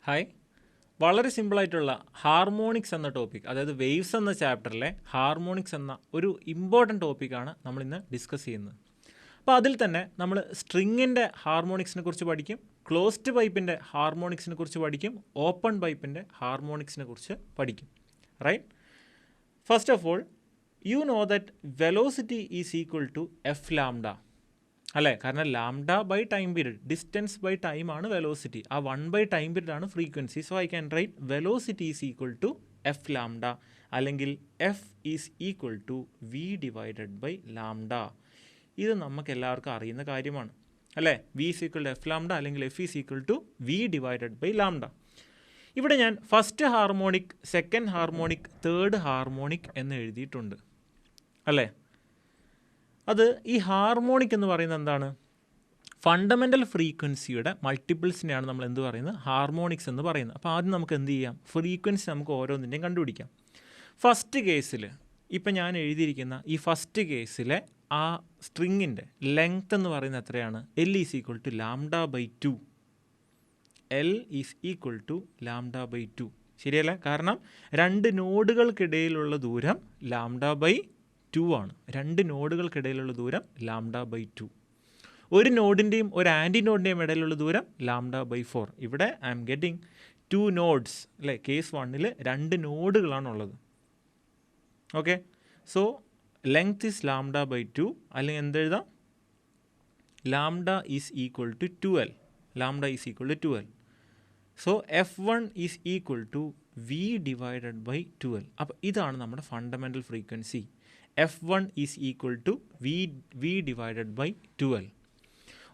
Hi, വളരെ സിമ്പിളായിട്ടുള്ള harmonics എന്ന ടോപ്പിക്, അതായത് വേവ്സ് എന്ന ചാപ്റ്ററിലെ ഹാർമോണിക്സ് എന്ന ഒരു ഇമ്പോർട്ടൻറ്റ് ടോപ്പിക്കാണ് നമ്മളിന്ന് ഡിസ്കസ് ചെയ്യുന്നത്. അപ്പോൾ അതിൽ തന്നെ നമ്മൾ സ്ട്രിങ്ങിൻ്റെ ഹാർമോണിക്സിനെ കുറിച്ച് പഠിക്കും, ക്ലോസ്ഡ് പൈപ്പിൻ്റെ ഹാർമോണിക്സിനെ കുറിച്ച് പഠിക്കും, ഓപ്പൺ പൈപ്പിൻ്റെ ഹാർമോണിക്സിനെ കുറിച്ച് പഠിക്കും. Right? First of all, you know that velocity is equal to F lambda അല്ലേ? കാരണം lambda by time period, distance by time ആണ് വെലോസിറ്റി. ആ 1 ബൈ ടൈം പീരീഡ് ആണ് frequency. So I can write velocity is equal to F lambda, അല്ലെങ്കിൽ F is equal to V divided by lambda. ഇത് നമുക്ക് എല്ലാവർക്കും അറിയുന്ന കാര്യമാണ് അല്ലേ? V is equal to F lambda അല്ലെങ്കിൽ F is equal to V divided by lambda. ഇവിടെ ഞാൻ first harmonic, second harmonic, third harmonic എന്ന് എഴുതിയിട്ടുണ്ട് അല്ലേ? അത് ഈ ഹാർമോണിക് എന്ന് പറയുന്നത് എന്താണ്? ഫണ്ടമെൻ്റൽ ഫ്രീക്വൻസിയുടെ മൾട്ടിപ്പിൾസിനെയാണ് നമ്മൾ എന്ത് പറയുന്നത്? ഹാർമോണിക്സ് എന്ന് പറയുന്നത്. അപ്പോൾ ആദ്യം നമുക്ക് എന്ത് ചെയ്യാം? ഫ്രീക്വൻസി നമുക്ക് ഓരോന്നിൻ്റെയും കണ്ടുപിടിക്കാം. ഫസ്റ്റ് കേസിൽ ഇപ്പം ഞാൻ എഴുതിയിരിക്കുന്ന ഈ ഫസ്റ്റ് കേസിലെ ആ സ്ട്രിങ്ങിൻ്റെ ലെങ്ത് എന്ന് പറയുന്നത് എത്രയാണ്? L is equal to lambda by 2. L is equal to lambda by 2. ശരിയല്ലേ? കാരണം രണ്ട് നോഡുകൾക്കിടയിലുള്ള ദൂരം ലാംഡ ബൈ 2 ആണ്. രണ്ട് നോഡുകൾക്കിടയിലുള്ള ദൂരം ലാംഡ ബൈ 2. ഒരു നോഡിൻ്റെയും ഒരു ആൻറ്റി നോഡിൻ്റെയും ഇടയിലുള്ള ദൂരം ലാംഡ ബൈ 4. ഇവിടെ ഐ എം ഗെറ്റിംഗ് 2 നോഡ്സ് അല്ലേ? കേസ് 1-ൽ 2 നോഡുകളാണുള്ളത്. Okay, so length is lambda by 2, അല്ലെങ്കിൽ എന്തെഴുതാം? Lambda is equal to 12. Lambda is equal to 12. So F1 is equal to V divided by 12. അപ്പോൾ ഇതാണ് നമ്മുടെ fundamental frequency. F1 is equal to V divided by 12.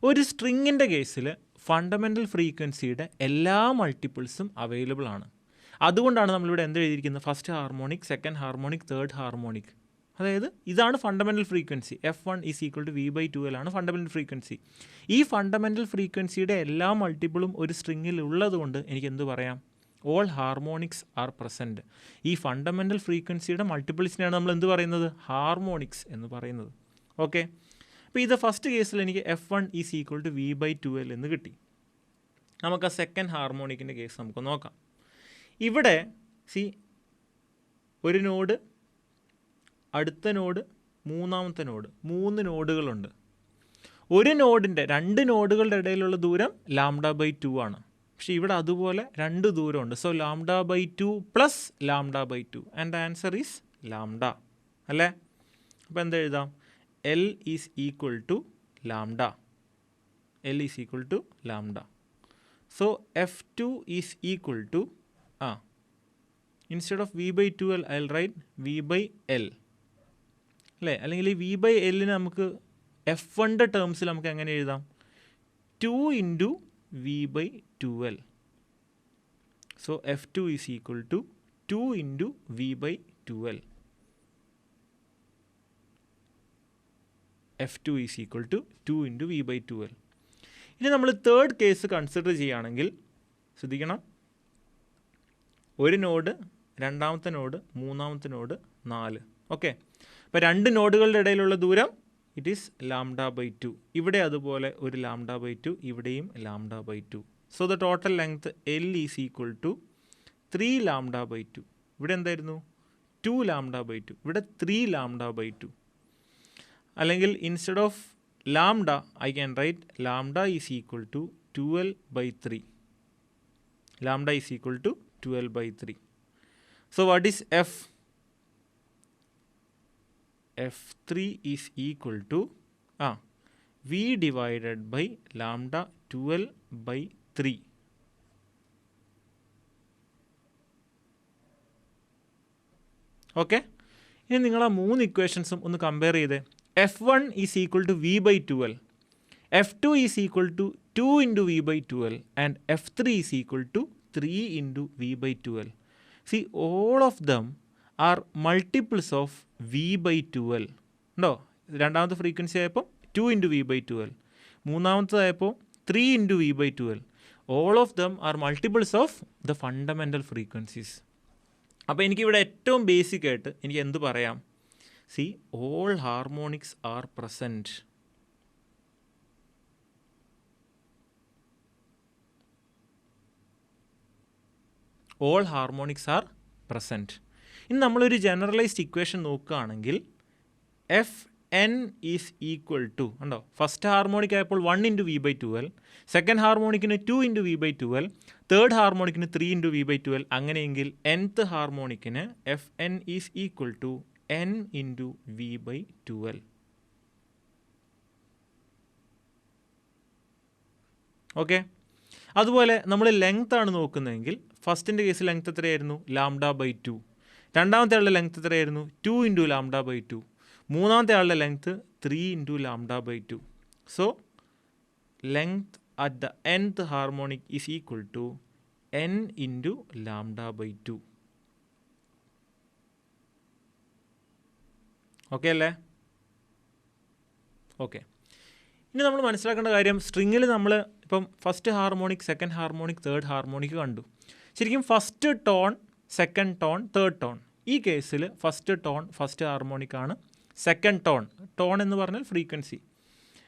ഒരു സ്ട്രിങ്ങിൻ്റെ കേസിൽ fundamental ഫ്രീക്വൻസിയുടെ എല്ലാ മൾട്ടിപ്പിൾസും available ആണ്. അതുകൊണ്ടാണ് നമ്മളിവിടെ എന്ത് എഴുതിയിരിക്കുന്നത്? First harmonic, second harmonic, third harmonic. അതായത് ഇതാണ് fundamental frequency. F1 is equal to V by 12 ആണ് ഫണ്ടമെൻ്റൽ ഫ്രീക്വൻസി. ഈ ഫണ്ടമെൻ്റൽ ഫ്രീക്വൻസിയുടെ എല്ലാ മൾട്ടിപ്പിളും ഒരു സ്ട്രിങ്ങിൽ ഉള്ളതുകൊണ്ട് എനിക്ക് എന്ത് പറയാം? All harmonics are present. ഈ ഫണ്ടമെൻ്റൽ ഫ്രീക്വൻസിയുടെ മൾട്ടിപ്പിൾസിനെയാണ് നമ്മൾ എന്ത് പറയുന്നത്? ഹാർമോണിക്സ് എന്ന് പറയുന്നത്. ഓക്കെ, അപ്പോൾ ഇത് ഫസ്റ്റ് കേസിൽ എനിക്ക് F1 is equal to V by 12 എന്ന് കിട്ടി. നമുക്ക് ആ സെക്കൻഡ് ഹാർമോണിക്കിൻ്റെ കേസ് നമുക്ക് നോക്കാം. ഇവിടെ ഒരു നോഡ്, അടുത്ത നോഡ്, മൂന്നാമത്തെ നോഡ്, 3 നോഡുകളുണ്ട്. ഒരു നോഡിൻ്റെ, 2 നോഡുകളുടെ ഇടയിലുള്ള ദൂരം ലാംഡ ബൈ 2 ആണ്. പക്ഷേ ഇവിടെ അതുപോലെ 2 ദൂരമുണ്ട്. So lambda by 2 plus lambda by 2 and the answer is lambda അല്ലേ? അപ്പോൾ എന്താ എഴുതാം? L is equal to lambda. L is equal to lambda. So F2 is equal to instead of v by 12 I will write v by L അല്ലേ? അല്ലെങ്കിൽ ഈ V by എല്ലിന് നമുക്ക് F1ൻ്റെ ടേംസിൽ നമുക്ക് എങ്ങനെ എഴുതാം? 2 into V by 12. So F2 is equal to 2 into V by 12. F2 is equal to 2 into V by 12. ഇനി നമ്മൾ തേർഡ് കേസ് കൺസിഡർ ചെയ്യുകയാണെങ്കിൽ ശ്രദ്ധിക്കണം, ഒരു നോഡ്, രണ്ടാമത്തെ നോഡ്, മൂന്നാമത്തെ നോഡ്, 4. ഓക്കെ, അപ്പോൾ 2 നോഡുകളുടെ ഇടയിലുള്ള ദൂരം ഇറ്റ് ഈസ് ലാംഡ ബൈ 2. ഇവിടെ അതുപോലെ ഒരു ലാംഡ ബൈ 2, ഇവിടെയും lambda by 2. So the total length L is equal to 3 lambda by 2. ഇവിടെ എന്തായിരുന്നു? 2 ലാംഡ ബൈ 2. ഇവിടെ 3 ലാംഡ ബൈ 2. അല്ലെങ്കിൽ instead of lambda I can write lambda is equal to 12 by 3. Lambda is equal to 12 by 3. So what is F? F3 is equal to V divided by lambda 12 by 3. Okay, ഇനി നിങ്ങൾ ആ 3 ഇക്വേഷൻസും ഒന്ന് compare ചെയ്തേ. F1 is equal to V by 12, F2 is equal to 2 into V by 12 ആൻഡ് F3 is equal to 3 into v by 12. See, all of them are multiples of v by 12. ഉണ്ടോ? രണ്ടാമത്തെ frequency ആയപ്പോൾ 2 into V by 12, മൂന്നാമത്തേതായപ്പോൾ 3 into V by 12. All of them are multiples of the fundamental frequencies. അപ്പോൾ എനിക്കിവിടെ ഏറ്റവും basic ആയിട്ട് എനിക്ക് എന്ത് പറയാം? See, all harmonics are present. All harmonics are present. ഇനി നമ്മളൊരു ജനറലൈസ്ഡ് ഇക്വേഷൻ നോക്കുകയാണെങ്കിൽ f N is equal to ഉണ്ടോ, ഫസ്റ്റ് ഹാർമോണിക് ആയപ്പോൾ 1 × v/12, second ഹാർമോണിക്കിന് 2 × v/12, third ഹാർമോണിക്കിന് 3 × v/12. അങ്ങനെയെങ്കിൽ nth ഹാർമോണിക്കിന് F N is equal to n × v/12. Okay. അതുപോലെ നമ്മൾ length ആണ് നോക്കുന്നതെങ്കിൽ ഫസ്റ്റിൻ്റെ കേസ് ലെങ്ത് എത്രയായിരുന്നു? λ/2. രണ്ടാമത്തെ ആളുടെ ലെങ്ത് എത്രയായിരുന്നു? 2 × λ/2. മൂന്നാമത്തെ ആളുടെ length 3 × λ/2. So length at the nth harmonic is equal to n × λ/2. Okay അല്ലേ? ഓക്കെ. ഇനി നമ്മൾ മനസ്സിലാക്കേണ്ട കാര്യം, സ്ട്രിങ്ങിൽ നമ്മൾ ഇപ്പം first harmonic, second harmonic, third harmonic കണ്ടു. ശരിക്കും first tone, second tone, third tone. ഈ കേസിൽ ഫസ്റ്റ് ടോൺ ഫസ്റ്റ് ഹാർമോണിക് ആണ്. സെക്കൻഡ് ടോൺ, ടോൺ എന്ന് പറഞ്ഞാൽ frequency,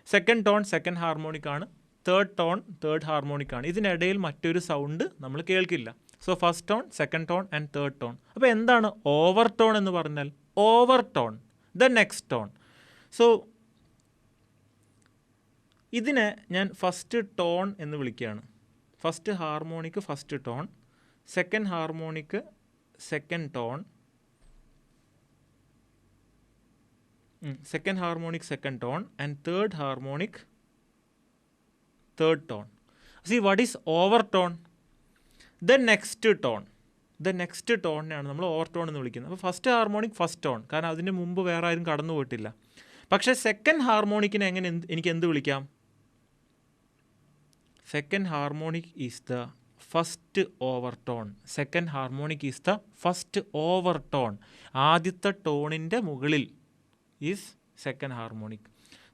second tone second harmonic ആണ്. തേർഡ് ടോൺ തേർഡ് ഹാർമോണിക് ആണ്. ഇതിനിടയിൽ മറ്റൊരു സൗണ്ട് നമ്മൾ കേൾക്കില്ല. So first tone, second tone and third tone. അപ്പോൾ എന്താണ് ഓവർ ടോൺ എന്ന് പറഞ്ഞാൽ? Overtone, the next tone. So ഇതിനെ ഞാൻ ഫസ്റ്റ് ടോൺ എന്ന് വിളിക്കുകയാണ്. First harmonic first tone, second harmonic second tone, second harmonic second tone and third harmonic third tone. See what is overtone? The next tone. The next ടോണിനെയാണ് നമ്മൾ overtone എന്ന് വിളിക്കുന്നത്. അപ്പോൾ first harmonic first tone, കാരണം അതിന് മുമ്പ് വേറെ ആരും കടന്നു പോയിട്ടില്ല. പക്ഷേ സെക്കൻഡ് ഹാർമോണിക്കിനെ എങ്ങനെ എനിക്ക് എന്ത് വിളിക്കാം? Second harmonic is the first over tone. Second harmonic is the first over tone. ആദ്യത്തെ ടോണിൻ്റെ മുകളിൽ is second harmonic.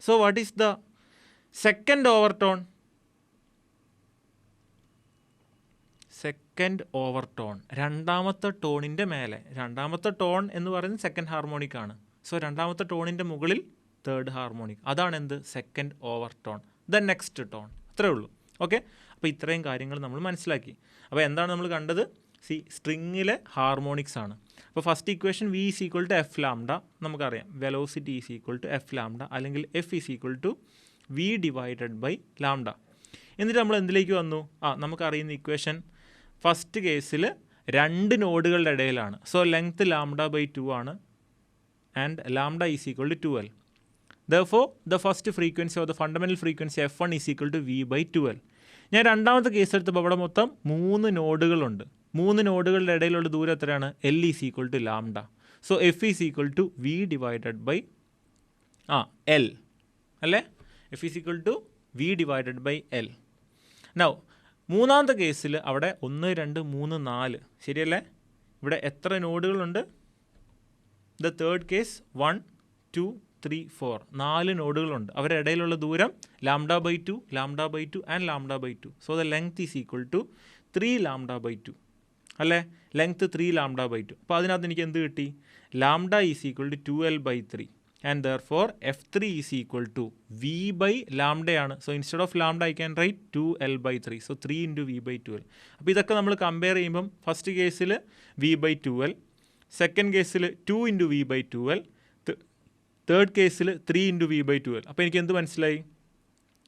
So what is the second over tone? Second over tone, രണ്ടാമത്തെ ടോണിൻ്റെ മേലെ. രണ്ടാമത്തെ ടോൺ എന്ന് പറയുന്നത് സെക്കൻഡ് ഹാർമോണിക് ആണ്. സോ രണ്ടാമത്തെ ടോണിൻ്റെ മുകളിൽ തേർഡ് ഹാർമോണിക്. അതാണ് എന്ത്? Second overtone, the next tone. അത്രേ ഉള്ളൂ. ഓക്കെ. അപ്പോൾ ഇത്രയും കാര്യങ്ങൾ നമ്മൾ മനസ്സിലാക്കി. അപ്പോൾ എന്താണ് നമ്മൾ കണ്ടത്? സ്ട്രിങ്ങിലെ ഹാർമോണിക്സ് ആണ്. അപ്പോൾ first equation v is equal to F lambda നമുക്കറിയാം. Velocity is equal to F lambda, അല്ലെങ്കിൽ F is equal to v divided by lambda. എന്നിട്ട് നമ്മൾ എന്തിലേക്ക് വന്നു? നമുക്കറിയുന്ന ഇക്വേഷൻ ഫസ്റ്റ് കേസിൽ 2 നോഡുകളുടെ ഇടയിലാണ്. സോ ലെങ്ത് λ/2 ആണ് and lambda is equal to 12. Therefore, the first frequency or the fundamental frequency f1 is equal to v/12. ഞാൻ രണ്ടാമത്തെ കേസ് എടുത്തപ്പോൾ അവിടെ മൊത്തം 3 നോഡുകളുണ്ട്. 3 നോഡുകളുടെ ഇടയിലുള്ള ദൂരം എത്രയാണ്? L is equal to lambda. So f is equal to v divided by L. അല്ലേ? f is equal to v divided by L. Now, മൂന്നാമത്തെ കേസിൽ അവിടെ 1, 2, 3, 4 ശരിയല്ലേ? ഇവിടെ എത്ര നോഡുകളുണ്ട്? The third case 1, 2, 3, 4 4 നോഡുകളുണ്ട്. അവരുടെ ഇടയിലുള്ള ദൂരം λ/2, λ/2 and λ/2. So the length is equal to 3 λ/2 അല്ലേ? ലെങ്ത് 3 λ/2. അപ്പോൾ അതിനകത്ത് എനിക്ക് എന്ത് കിട്ടി? Lambda is equal to 2l/3 and therefore f3 is equal to v/λയാണ്. So instead of lambda I can write 2l/3. So 3 × v/12. അപ്പോൾ ഇതൊക്കെ നമ്മൾ കമ്പയർ ചെയ്യുമ്പം ഫസ്റ്റ് കേസിൽ v/12, സെക്കൻഡ് കേസിൽ 2 × v/12, തേർഡ് കേസിൽ 3 × v/12. അപ്പോൾ എനിക്ക് എന്ത് മനസ്സിലായി?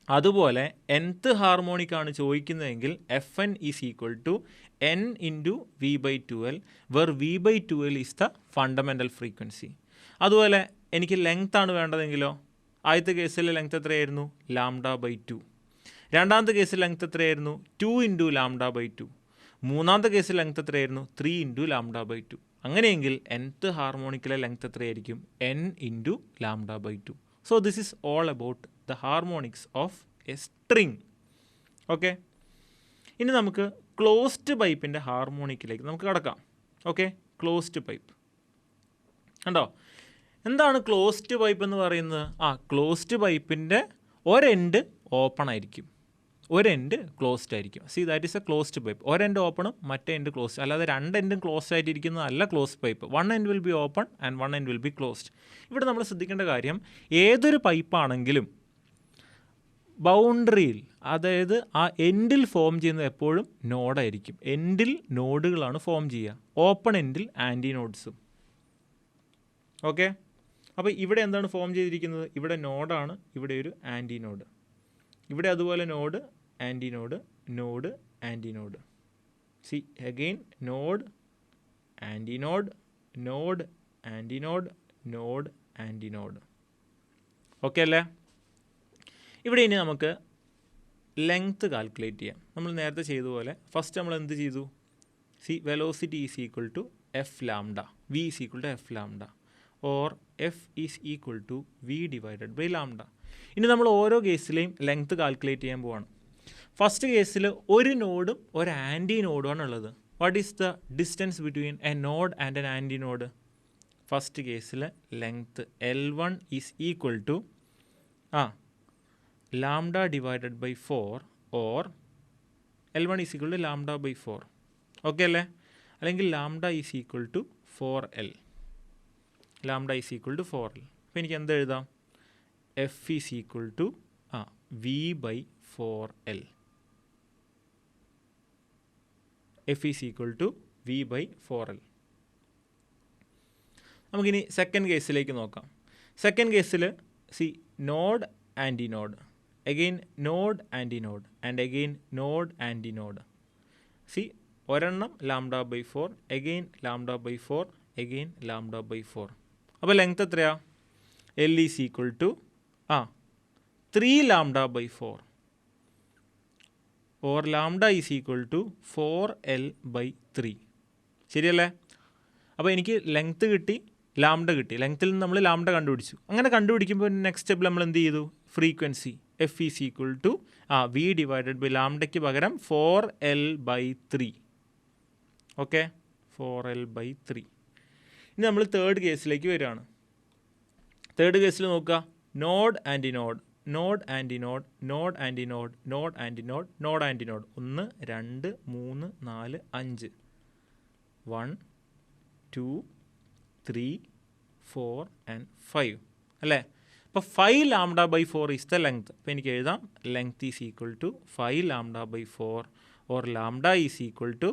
അതുപോലെ nth ഹാർമോണിക് ആണ് ചോദിക്കുന്നതെങ്കിൽ fn is equal to n × v/12 where v/12 is the fundamental frequency. അതുപോലെ എനിക്ക് ലെങ്ത് ആണ് വേണ്ടതെങ്കിലോ, ആദ്യത്തെ കേസിൽ ലെങ്ത് എത്രയായിരുന്നു? λ/2. രണ്ടാമത്തെ കേസിൽ ലെങ്ത് എത്രയായിരുന്നു? 2 × λ/2. മൂന്നാമത്തെ കേസിൽ ലെങ്ത് എത്രയായിരുന്നു? 3 × λ/2. അങ്ങനെയെങ്കിൽ nth ഹാർമോണിക്കിലെ ലെങ്ത് എത്രയായിരിക്കും? n × λ/2. So this is all about the harmonics of a string. Okay. ഇനി നമുക്ക് ക്ലോസ്ഡ് പൈപ്പിൻ്റെ ഹാർമോണിക്കിലേക്ക് നമുക്ക് കടക്കാം. ഓക്കെ, ക്ലോസ്ഡ് പൈപ്പ് കണ്ടോ? എന്താണ് ക്ലോസ്ഡ് പൈപ്പ് എന്ന് പറയുന്നത്? ക്ലോസ്ഡ് പൈപ്പിൻ്റെ ഒരെൻഡ് ഓപ്പൺ ആയിരിക്കും, ഒരെൻഡ് ക്ലോസ്ഡ് ആയിരിക്കും. See that is a closed pipe. ഒരെൻഡ് ഓപ്പണും മറ്റേ എൻഡ് ക്ലോസ്ഡ്, അല്ലാതെ രണ്ടെൻഡും ക്ലോസ്ഡ് ആയിട്ടിരിക്കുന്നതല്ല closed pipe. One end will be open and one end will be closed. ഇവിടെ നമ്മൾ ശ്രദ്ധിക്കേണ്ട കാര്യം, ഏതൊരു പൈപ്പാണെങ്കിലും ബൗണ്ടറിയിൽ അതായത് ആ എൻഡിൽ ഫോം ചെയ്യുന്നത് എപ്പോഴും നോഡായിരിക്കും. എൻഡിൽ നോഡുകളാണ് ഫോം ചെയ്യുക. ഓപ്പൺ എൻഡിൽ ആൻറ്റി നോഡ്സും. ഓക്കെ, അപ്പോൾ ഇവിടെ എന്താണ് ഫോം ചെയ്തിരിക്കുന്നത്? ഇവിടെ നോഡാണ്, ഇവിടെ ഒരു ആൻറ്റി നോഡ്, ഇവിടെ അതുപോലെ node anti node, node anti node. See again node anti node, node anti node, node anti node. Okay അല്ലേ? ഇവിടെ ഇനി നമുക്ക് ലെങ്ത് കാൽക്കുലേറ്റ് ചെയ്യാം. നമ്മൾ നേരത്തെ ചെയ്തതുപോലെ ഫസ്റ്റ് നമ്മൾ എന്ത് ചെയ്തു? See velocity is equal to F lambda, v is equal to F lambda, or F is equal to V divided by lambda. ഇനി നമ്മൾ ഓരോ കേസിലെയും ലെങ്ത് കാൽക്കുലേറ്റ് ചെയ്യാൻ പോവാണ്. ഫസ്റ്റ് കേസിൽ ഒരു നോഡും ഒരു ആൻറ്റി നോഡുമാണ് ഉള്ളത്. What is the distance between a node and an anti node? First കേസിൽ length L1 is equal to lambda divided by 4, or L1 is equal to lambda by 4. Okay അല്ലേ? അല്ലെങ്കിൽ ലാംഡ is equal to 4L, lambda is equal to 4L. അപ്പോൾ എനിക്ക് എന്ത് എഴുതാം? F is equal to V by 4L, F is equal to V by 4L. നമുക്കിനി second കേസിലേക്ക് നോക്കാം. സെക്കൻഡ് കേസിൽ see node anti node, again node anti node, and again node anti node. See ഒരെണ്ണം lambda by 4, again lambda by 4, again lambda by 4. അപ്പോൾ length എത്രയാ? L is equal to 3 lambda by 4, or lambda is equal to 4L by 3. ശരിയല്ലേ? അപ്പോൾ എനിക്ക് length കിട്ടി, lambda കിട്ടി. ലെങ്ത്തിൽ നിന്ന് നമ്മൾ ലാംഡ കണ്ടുപിടിച്ചു. അങ്ങനെ കണ്ടുപിടിക്കുമ്പോൾ നെക്സ്റ്റ് സ്റ്റെപ്പിൽ നമ്മൾ എന്ത് ചെയ്തു? Frequency F is equal to V divided by ലാംഡയ്ക്ക് പകരം 4L by 3. Okay, 4L by 3. ഇനി നമ്മൾ തേർഡ് കേസിലേക്ക് വരികയാണ്. തേർഡ് കേസിൽ നോക്കുക, node anti node, node anti node, node anti node, node anti node, node anti node. 1 2 3 4 5, 1 2 3 4 and 5 അല്ലേ? അപ്പോൾ 5 lambda by 4 is the length. അപ്പോൾ എനിക്ക് എഴുതാം length is equal to 5 lambda by 4, or lambda is equal to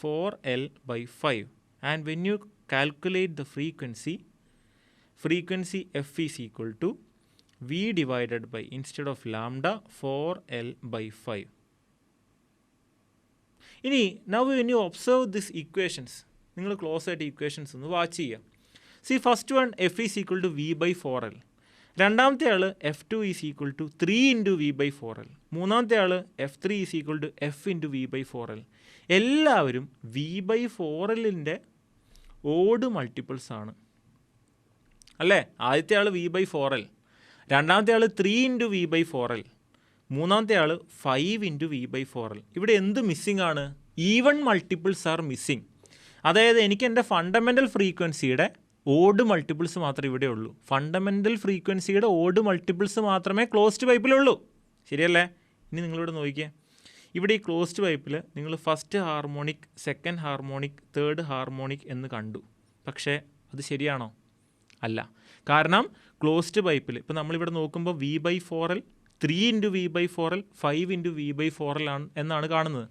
4L by 5. And when you calculate the frequency F is equal to V divided by, instead of lambda, 4L by 5. ഇനി now when you observe these equations, നിങ്ങൾ close ആയിട്ട് equations ഒന്ന് watch ചെയ്യുക. See first one f is equal to V by 4L, രണ്ടാമത്തെ ആൾ F2 is equal to 3 into V by 4L, മൂന്നാമത്തെ ആൾ F3 is equal to f into V by 4L. എല്ലാവരും v by 4Lൻ്റെ odd multiples ആണ് അല്ലേ? ആദ്യത്തെ ആൾ V by 4L, രണ്ടാമത്തെ ആൾ 3 ഇൻറ്റു വി ബൈ 4L, മൂന്നാമത്തെ ആൾ 5 ഇൻറ്റു വി ബൈ 4L. ഇവിടെ എന്ത് മിസ്സിംഗ് ആണ്? Even multiples R missing. അതായത് എനിക്ക് എൻ്റെ ഫണ്ടമെൻ്റൽ ഫ്രീക്വൻസിയുടെ ഓഡ് മൾട്ടിപ്പിൾസ് മാത്രമേ ഇവിടെ ഉള്ളൂ. ഫണ്ടമെൻ്റൽ ഫ്രീക്വൻസിയുടെ ഓഡ് മൾട്ടിപ്പിൾസ് മാത്രമേ ക്ലോസ്ഡ് പൈപ്പിലുള്ളൂ. ശരിയല്ലേ? ഇനി നിങ്ങളിവിടെ നോക്കിയേ, ഇവിടെ ഈ ക്ലോസ്ഡ് പൈപ്പിൽ നിങ്ങൾ first harmonic, second harmonic, third harmonic എന്ന് കണ്ടു. പക്ഷേ അത് ശരിയാണോ? അല്ല. കാരണം ക്ലോസ്ഡ് പൈപ്പിൽ ഇപ്പോൾ നമ്മളിവിടെ നോക്കുമ്പോൾ v by 4L, 3 into V by 4L, 5 into V by 4L ആണ് എന്നാണ് കാണുന്നത്.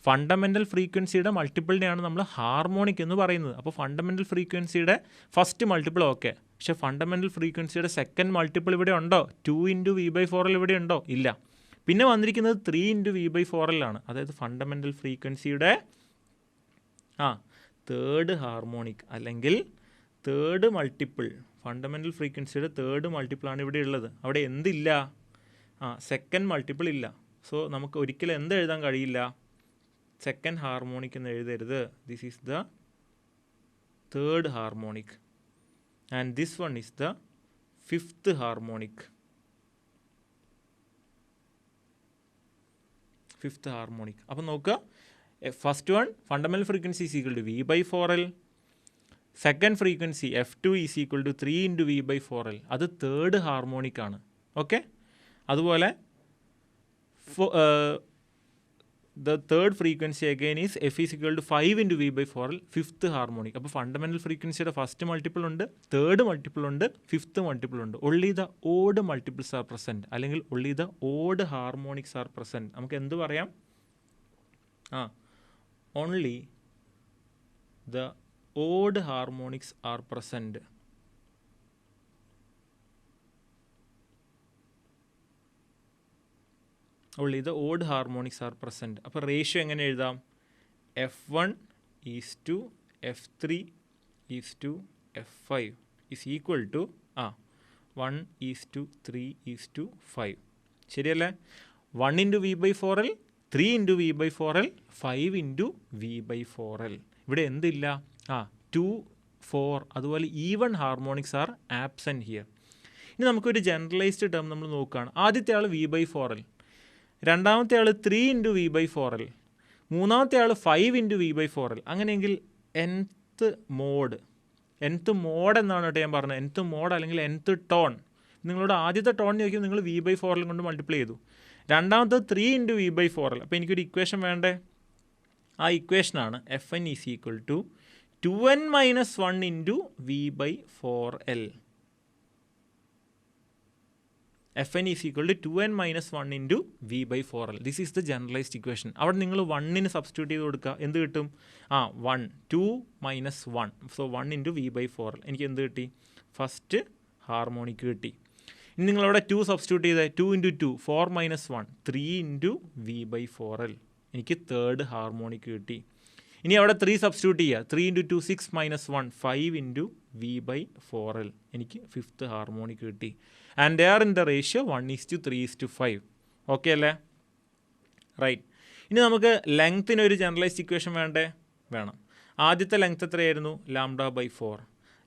ഫണ്ടമെൻ്റൽ ഫ്രീക്വൻസിയുടെ മൾട്ടിപ്പിളിനെയാണ് നമ്മൾ ഹാർമോണിക് എന്ന് പറയുന്നത്. അപ്പോൾ ഫണ്ടമെൻ്റൽ ഫ്രീക്വൻസിയുടെ ഫസ്റ്റ് മൾട്ടിപ്പിൾ ഓക്കെ, പക്ഷേ ഫണ്ടമെൻ്റൽ ഫ്രീക്വൻസിയുടെ സെക്കൻഡ് മൾട്ടിപ്പിൾ ഇവിടെ ഉണ്ടോ? 2 ഇൻറ്റു വി ബൈ 4L ഇവിടെ ഉണ്ടോ? ഇല്ല. പിന്നെ വന്നിരിക്കുന്നത് 3 ഇൻറ്റു വി ബൈ 4L ആണ്. അതായത് ഫണ്ടമെൻ്റൽ ഫ്രീക്വൻസിയുടെ തേർഡ് ഹാർമോണിക് അല്ലെങ്കിൽ തേർഡ് മൾട്ടിപ്പിൾ, ഫണ്ടമെൻ്റൽ ഫ്രീക്വൻസിയുടെ തേർഡ് മൾട്ടിപ്പിളാണ് ഇവിടെ ഉള്ളത്. അവിടെ എന്തില്ല? സെക്കൻഡ് മൾട്ടിപ്പിൾ ഇല്ല. സോ നമുക്ക് ഒരിക്കലും എന്ത് എഴുതാൻ കഴിയില്ല? സെക്കൻഡ് ഹാർമോണിക് എന്ന് എഴുതരുത്. This is the third harmonic and this one is the fifth harmonic. Fifth harmonic. അപ്പം നോക്കുക, first one fundamental frequency is equal to V by 4L, second frequency F2 is equal to 3 into V by 4L. അത് third harmonic ആണ്. Okay. അതുപോലെ the third frequency again is f is equal to 5 into v by 4L, fifth harmonic. അപ്പോൾ fundamental ഫ്രീക്വൻസിയുടെ first multiple ഉണ്ട്, third multiple ഉണ്ട്, fifth multiple ഉണ്ട്. only the odd multiples are present, അല്ലെങ്കിൽ only the odd harmonics are present. നമുക്ക് എന്ത് പറയാം? only the odd harmonics are present. only the odd harmonics are present. അപ്പോൾ ratio എങ്ങനെ എഴുതാം? f1 is to f3 is to f5 is equal to 1 is to 3 is to 5. ശരിയല്ലേ? 1 into V by 4L, 3 into V by 4L, 5 into V by 4L. ഇവിടെ എന്തില്ല? 2, 4 അതുപോലെ even harmonics are absent here. ഇനി നമുക്കൊരു generalised term നമ്മൾ നോക്കുകയാണ്. ആദ്യത്തെ ആൾ V by 4L, രണ്ടാമത്തെ ആൾ 3 ഇൻറ്റു വി ബൈ 4L, മൂന്നാമത്തെ ആൾ 5 ഇൻറ്റു വി ബൈ 4L. അങ്ങനെയെങ്കിൽ nth മോഡ് എന്നാണ് കേട്ടോ ഞാൻ പറഞ്ഞത്. nth മോഡ് അല്ലെങ്കിൽ nth ടോൺ. നിങ്ങളോട് ആദ്യത്തെ ടോൺ ചോദിക്കും, നിങ്ങൾ വി ബൈ 4L കൊണ്ട് മൾട്ടിപ്ലൈ ചെയ്തു. രണ്ടാമത്തെ 3 ഇൻറ്റു വി ബൈ 4L. അപ്പോൾ എനിക്കൊരു ഇക്വേഷൻ വേണ്ടേ? ആ ഇക്വേഷനാണ് fn is equal to 2n minus 1 into V by 4L. fn is equal to 2n minus 1 into V by 4L. This is the generalised equation. അവിടെ നിങ്ങൾ 1ന് substitute ചെയ്ത് കൊടുക്കുക. എന്ത് കിട്ടും? 1, 2 minus 1. So 1 into V by 4L. എനിക്ക് എന്ത് കിട്ടി? First harmonic കിട്ടി. ഇനി നിങ്ങളവിടെ 2 സബ്സ്റ്റിറ്റ്യൂട്ട് ചെയ്തേ. 2 into 2, 4 minus 1, 3 into V by 4L. എനിക്ക് തേർഡ് ഹാർമോണിക് കിട്ടി. ഇനി അവിടെ 3 സബ്സ്റ്റിറ്റ്യൂട്ട് ചെയ്യുക. 3 into 2, 6 minus 1, 5 into V by 4L. എനിക്ക് ഫിഫ്ത്ത് ഹാർമോണിക് കിട്ടി. And they are in the ratio 1:3:5. Okay അല്ലേ? റൈറ്റ്. ഇനി നമുക്ക് ലെങ്ത്തിന് ഒരു ജനറലൈസ്ഡ് ഇക്വേഷൻ വേണ്ടേ? വേണം. ആദ്യത്തെ ലെങ്ത് എത്രയായിരുന്നു? λ/4.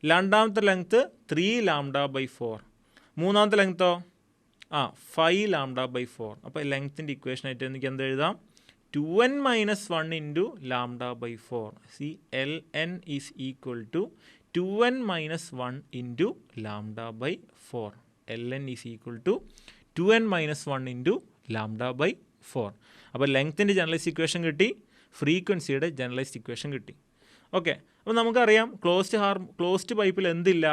രണ്ടാമത്തെ ലെങ്ത്ത് 3 λ/4. മൂന്നാമത്തെ ലെങ്ത്തോ? 5 λ/4. അപ്പോൾ ലെങ്ത്തിൻ്റെ ഇക്വേഷനായിട്ട് എനിക്ക് എന്ത് എഴുതാം? 2n minus 1 into λ/4. ln is equal to 2n minus 1 into λ/4. ln is equal to 2n minus 1 into λ/4. അപ്പോൾ ലെങ്ത്തിൻ്റെ ജനറലൈസ്ഡ് ഇക്വേഷൻ കിട്ടി, ഫ്രീക്വൻസിയുടെ ജനറലൈസ്ഡ് ഇക്വേഷൻ കിട്ടി. ഓക്കെ. അപ്പോൾ നമുക്കറിയാം ക്ലോസ്ഡ് പൈപ്പിൽ എന്തില്ല?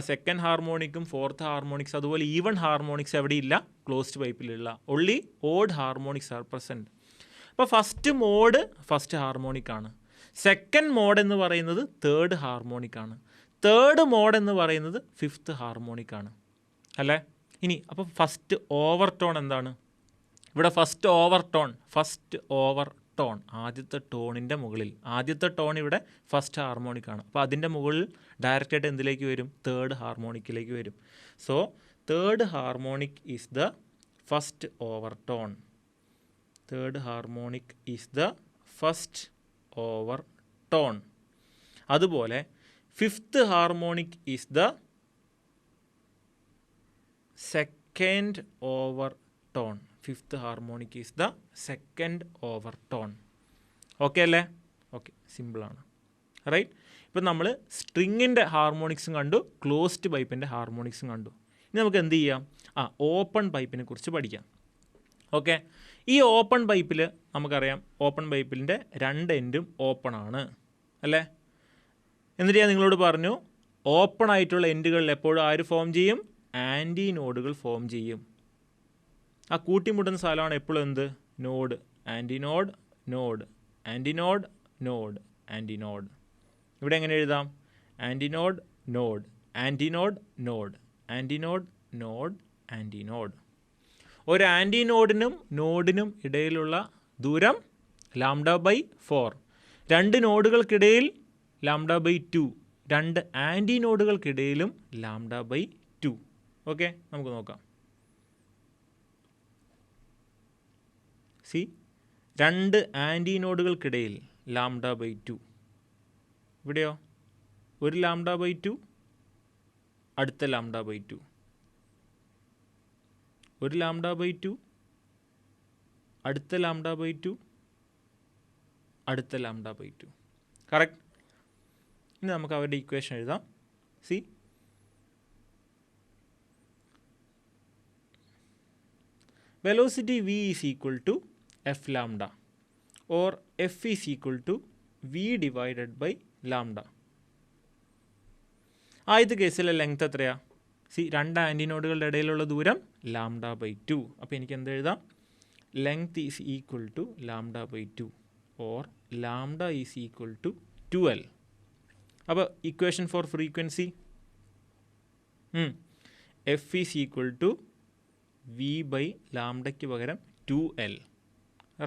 സെക്കൻഡ് ഹാർമോണിക്കും ഫോർത്ത് ഹാർമോണിക്സ് അതുപോലെ ഈവൺ ഹാർമോണിക്സ് എവിടെയില്ല? ക്ലോസ്ഡ് പൈപ്പിലുള്ള. only odd harmonics are present. അപ്പോൾ ഫസ്റ്റ് മോഡ് ഫസ്റ്റ് ഹാർമോണിക്കാണ്. സെക്കൻഡ് മോഡ് എന്ന് പറയുന്നത് തേർഡ് ഹാർമോണിക്കാണ്. തേർഡ് മോഡ് എന്ന് പറയുന്നത് ഫിഫ്ത്ത് ഹാർമോണിക്കാണ് അല്ലേ? ഇനി അപ്പോൾ ഫസ്റ്റ് ഓവർ ടോൺ എന്താണ്? ഇവിടെ ഫസ്റ്റ് ഓവർ ടോൺ ആദ്യത്തെ ടോണിൻ്റെ മുകളിൽ. ആദ്യത്തെ ടോൺ ഇവിടെ ഫസ്റ്റ് ഹാർമോണിക്കാണ്. അപ്പോൾ അതിൻ്റെ മുകളിൽ ഡയറക്റ്റായിട്ട് എന്തിലേക്ക് വരും? തേർഡ് ഹാർമോണിക്കിലേക്ക് വരും. So third harmonic is the first overtone. Third harmonic is the first overtone. അതുപോലെ fifth harmonic is the second overtone. Fifth harmonic is the second overtone. Okay അല്ലേ? Okay, സിമ്പിളാണ്. Right. ഇപ്പം നമ്മൾ സ്ട്രിങ്ങിൻ്റെ ഹാർമോണിക്സും കണ്ടു, closed പൈപ്പിൻ്റെ ഹാർമോണിക്സും കണ്ടു. ഇനി നമുക്ക് എന്ത് ചെയ്യാം? ഓപ്പൺ പൈപ്പിനെ കുറിച്ച് പഠിക്കാം. ഓക്കെ. ഈ ഓപ്പൺ പൈപ്പിൽ നമുക്കറിയാം, ഓപ്പൺ പൈപ്പിൻ്റെ രണ്ട് എൻഡും ഓപ്പൺ ആണ് അല്ലേ? എന്നിട്ട് ഞാൻ നിങ്ങളോട് പറഞ്ഞു, ഓപ്പൺ ആയിട്ടുള്ള എൻഡുകളിൽ എപ്പോഴും ആര് ഫോം ചെയ്യും? ആൻറ്റി നോഡുകൾ ഫോം ചെയ്യും. ആ കൂട്ടിമുട്ടുന്ന സ്ഥലമാണ് എപ്പോഴും എന്ത്? Node. Anti node, node, anti node, node, anti node. Antinode എഴുതാം? Anti node, node, anti node, node, anti node, node, anti node. ഒരു ആൻറ്റി നോഡിനും നോഡിനും ഇടയിലുള്ള ദൂരം λ/4. രണ്ട് നോഡുകൾക്കിടയിൽ λ/2. രണ്ട് ആൻറ്റി നോഡുകൾക്കിടയിലും λ/2. ഓക്കെ, നമുക്ക് നോക്കാം. രണ്ട് ആൻറ്റി നോഡുകൾക്കിടയിൽ λ/2. ഇവിടെയോ ഒരു λ/2, അടുത്ത λ/2, ഒരു λ/2, അടുത്ത λ/2, അടുത്ത λ/2. കറക്റ്റ്. ഇനി നമുക്ക് അവരുടെ ഇക്വേഷൻ എഴുതാം. Velocity v is equal to f λ. Or F is equal to V divided by lambda. ആദ്യത്തെ കേസിലെ ലെങ്ത് എത്രയാ? രണ്ട് ആൻറ്റിനോഡുകളുടെ ഇടയിലുള്ള ദൂരം ലാംഡ ബൈ 2. അപ്പോൾ എനിക്ക് എന്ത് എഴുതാം? Length is equal to lambda by 2 or lambda is equal to 2L. അപ്പോൾ equation for frequency F is equal to V by ലാംഡയ്ക്ക് പകരം 2L,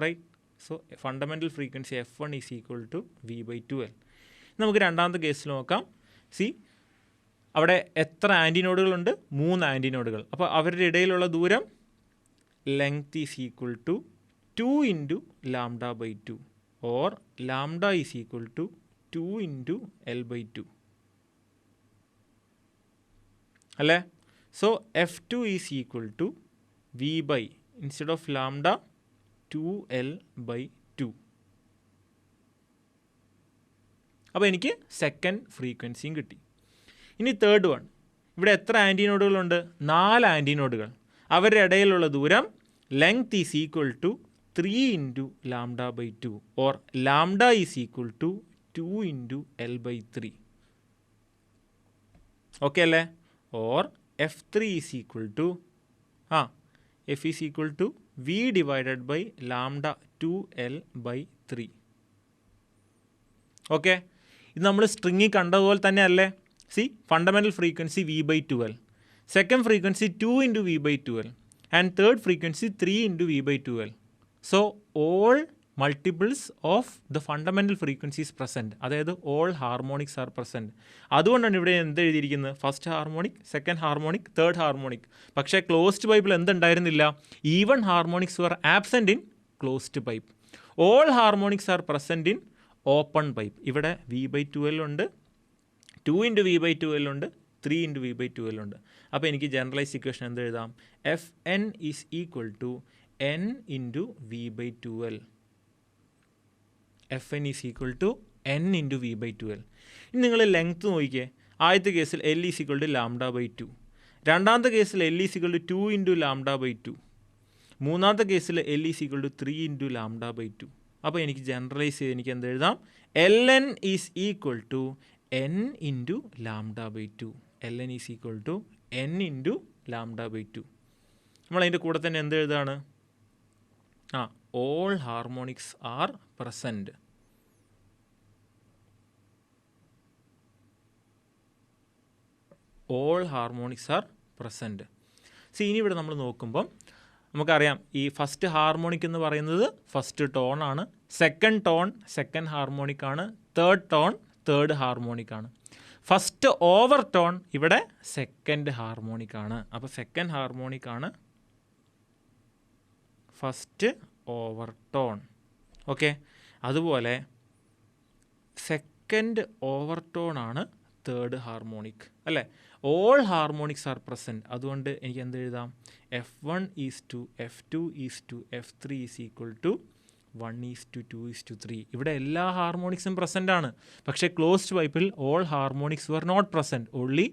right? So fundamental frequency F1 is equal to V by 2L. നമുക്ക് രണ്ടാമത്തെ കേസിൽ നോക്കാം. അവിടെ എത്ര ആൻറ്റിനോഡുകളുണ്ട്? 3 ആൻറ്റിനോഡുകൾ. അപ്പോൾ അവരുടെ ഇടയിലുള്ള ദൂരം length is equal to 2 into lambda by 2 or lambda is equal to 2 into L by 2 അല്ലേ? So F2 is equal to V by instead of lambda 2L by 2. അപ്പോൾ എനിക്ക് സെക്കൻഡ് ഫ്രീക്വൻസിയും കിട്ടി. ഇനി തേർഡ് വൺ. ഇവിടെ എത്ര ആൻറ്റിനോഡുകളുണ്ട്? 4 ആൻറ്റിനോഡുകൾ. അവരുടെ ഇടയിലുള്ള ദൂരം length is equal to 3 into lambda by 2 or lambda is equal to 2 into L by 3. Okay അല്ലേ? Or F3 is equal to F is equal to V divided by lambda 2L by 3. Okay, ഇത് നമ്മൾ സ്ട്രിങ്ങിൽ കണ്ടതുപോലെ തന്നെ അല്ലേ? Fundamental frequency V by 2L, second frequency 2 into V by 2L and third frequency 3 into V by 2L. So all multiples of the fundamental frequencies present, അതായത് all harmonics are present. അതുകൊണ്ടാണ് ഇവിടെ എന്ത് എഴുതിയിരിക്കുന്നത്? First harmonic, second harmonic, third harmonic. പക്ഷേ closed പൈപ്പിൽ എന്തുണ്ടായിരുന്നില്ല? Even harmonics were absent in closed pipe. All harmonics are present in open pipe. ഇവിടെ v by 2L ഉണ്ട്, 2 ഇൻറ്റു വി ബൈ 2L ഉണ്ട്, 3 ഇൻറ്റു വി ബൈ 2L ഉണ്ട്. അപ്പോൾ എനിക്ക് generalise equation എന്ത് എഴുതാം? Fn is equal to n into V by 2L. Fn is equal to n into V by 2L. ഇനി നിങ്ങൾ length നോക്കിക്കേ. ആദ്യത്തെ കേസിൽ L is equal to lambda by 2. രണ്ടാമത്തെ കേസിൽ L is equal to 2 into lambda by 2. മൂന്നാമത്തെ കേസിൽ L is equal to 3 into lambda by 2. അപ്പോൾ എനിക്ക് ജനറലൈസ് ചെയ്ത് എനിക്ക് എന്ത് എഴുതാം? Ln is equal to n into lambda by 2. Ln is equal to n into lambda by 2. നമ്മളതിൻ്റെ കൂടെ തന്നെ എന്ത് എഴുതാണ്? All harmonics are present. All harmonics are present. ഇനി ഇവിടെ നമ്മൾ നോക്കുമ്പം നമുക്കറിയാം ഈ ഫസ്റ്റ് ഹാർമോണിക് എന്ന് പറയുന്നത് ഫസ്റ്റ് ടോൺ ആണ്, സെക്കൻഡ് ടോൺ സെക്കൻഡ് ഹാർമോണിക് ആണ്, തേർഡ് ടോൺ തേർഡ് ഹാർമോണിക് ആണ്. ഫസ്റ്റ് ഓവർ ടോൺ ഇവിടെ സെക്കൻഡ് ഹാർമോണിക് ആണ്. അപ്പോൾ സെക്കൻഡ് ഹാർമോണിക് ആണ് ഫസ്റ്റ് ഓവർ ടോൺ. ഓക്കെ, അതുപോലെ സെക്കൻഡ് ഓവർ ടോൺ ആണ് തേർഡ് ഹാർമോണിക് അല്ലേ? All harmonics are present. അതുകൊണ്ട് എനിക്ക് എന്ത് എഴുതാം? F1 is to F2 is to F3 is equal to 1 is to 2 is to 3. ഇവിടെ എല്ലാ ഹാർമോണിക്സും പ്രസൻ്റ് ആണ്. പക്ഷേ ക്ലോസ്ഡ് പൈപ്പിൽ all harmonics were not present, only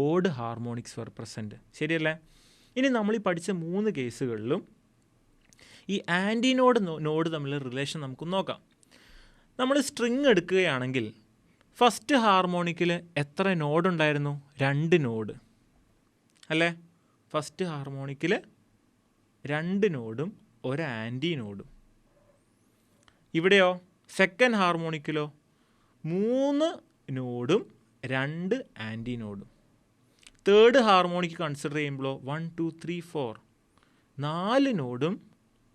odd harmonics were present. ശരിയല്ലേ? ഇനി നമ്മൾ ഈ പഠിച്ച 3 കേസുകളിലും ഈ ആൻറ്റിനോഡ് നോഡ് തമ്മിലുള്ള റിലേഷൻ നമുക്ക് നോക്കാം. നമ്മൾ സ്ട്രിങ് എടുക്കുകയാണെങ്കിൽ ഫസ്റ്റ് ഹാർമോണിക്കിൽ എത്ര നോഡ് ഉണ്ടായിരുന്നു? 2 നോഡ് അല്ലേ? ഫസ്റ്റ് ഹാർമോണിക്കിൽ 2 നോഡും ഒരു ആൻറ്റി നോഡും. ഇവിടെയോ സെക്കൻഡ് ഹാർമോണിക്കിലോ 3 നോഡും 2 ആൻറ്റി നോഡും. തേർഡ് ഹാർമോണിക്ക് കൺസിഡർ ചെയ്യുമ്പോഴോ 1 2 3 4 4 നോഡും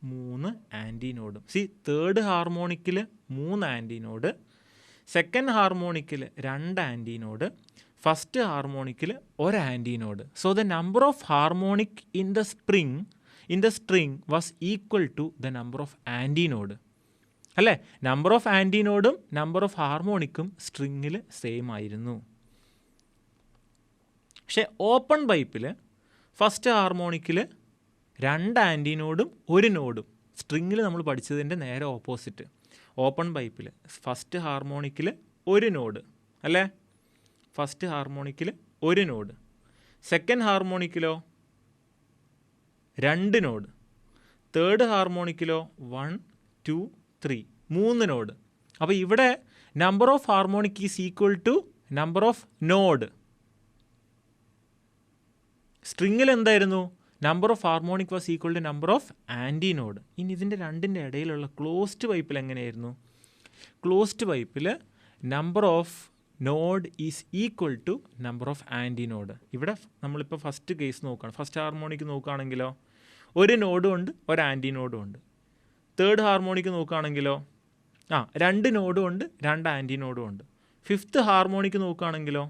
3 ആൻറ്റി നോഡും. തേർഡ് ഹാർമോണിക്കിൽ 3 ആൻറ്റി നോഡ്, സെക്കൻഡ് ഹാർമോണിക്കിൽ 2 ആൻറ്റി നോഡ്, ഫസ്റ്റ് ഹാർമോണിക്കിൽ 1 anti node. So the number of harmonic in the string was equal to the number of anti node അല്ലേ? നമ്പർ ഓഫ് ആൻറ്റി നോഡും number of ഹാർമോണിക്കും സ്ട്രിങ്ങിൽ same ആയിരുന്നു. പക്ഷേ open പൈപ്പിൽ first ഹാർമോണിക്കിൽ 2 anti നോഡും 1 നോഡും. സ്ട്രിങ്ങിൽ നമ്മൾ പഠിച്ചതിൻ്റെ നേരെ ഓപ്പോസിറ്റ്. ഓപ്പൺ പൈപ്പിൽ ഫസ്റ്റ് ഹാർമോണിക്കിൽ 1 നോഡ് അല്ലേ? ഫസ്റ്റ് ഹാർമോണിക്കിൽ 1 നോഡ്, സെക്കൻഡ് ഹാർമോണിക്കിലോ 2 നോഡ്, തേർഡ് ഹാർമോണിക്കിലോ 1 2 3 3 നോഡ്. അപ്പോൾ ഇവിടെ number of harmonic is equal to number of node. സ്ട്രിങ്ങിൽ എന്തായിരുന്നു? Number of harmonic was equal to number of anti node. ഇനി ഇതിൻ്റെ രണ്ടിൻ്റെ ഇടയിലുള്ള ക്ലോസ്ഡ് പൈപ്പിൽ എങ്ങനെയായിരുന്നു? ക്ലോസ്ഡ് പൈപ്പിൽ number of node is equal to number of anti node. ഇവിടെ നമ്മളിപ്പോൾ ഫസ്റ്റ് കേസ് നോക്കുകയാണ്. ഫസ്റ്റ് ഹാർമോണിക്ക് നോക്കുകയാണെങ്കിലോ ഒരു നോഡും ഉണ്ട്, ഒരു ആൻറ്റി നോഡും ഉണ്ട്. തേർഡ് ഹാർമോണിക്ക് നോക്കുകയാണെങ്കിലോ 2 നോഡും ഉണ്ട്, 2 ആൻറ്റി നോഡും ഉണ്ട്. ഫിഫ്ത്ത് ഹാർമോണിക്ക് നോക്കുകയാണെങ്കിലോ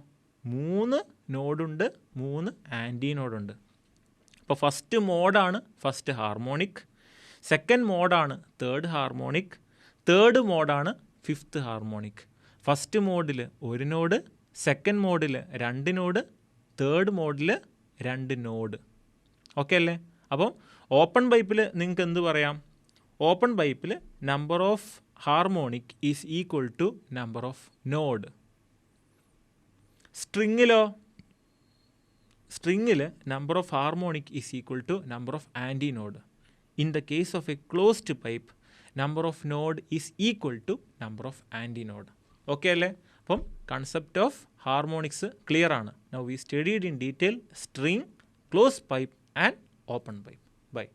3 നോഡുണ്ട്, 3 ആൻറ്റി നോഡുണ്ട്. അപ്പോൾ ഫസ്റ്റ് മോഡാണ് ഫസ്റ്റ് ഹാർമോണിക്, സെക്കൻഡ് മോഡാണ് തേർഡ് ഹാർമോണിക്, തേർഡ് മോഡാണ് ഫിഫ്ത്ത് ഹാർമോണിക്. ഫസ്റ്റ് മോഡിൽ 1 നോഡ്, സെക്കൻഡ് മോഡിൽ 2 നോഡ്, തേർഡ് മോഡിൽ 2 നോഡ്. ഓക്കെ അല്ലേ? അപ്പം ഓപ്പൺ പൈപ്പിൽ നിങ്ങൾക്ക് എന്ത് പറയാം? ഓപ്പൺ പൈപ്പിൽ number of harmonic is equal to number of node. സ്ട്രിങ്ങിലോ? സ്ട്രിങ്ങിൽ number of harmonic is equal to number of anti node. In the case of a closed pipe number of node is equal to number of anti node. Okay അല്ലേ? അപ്പം concept of harmonics clear ആണ്. Now we studied in detail string, close pipe and open pipe. By.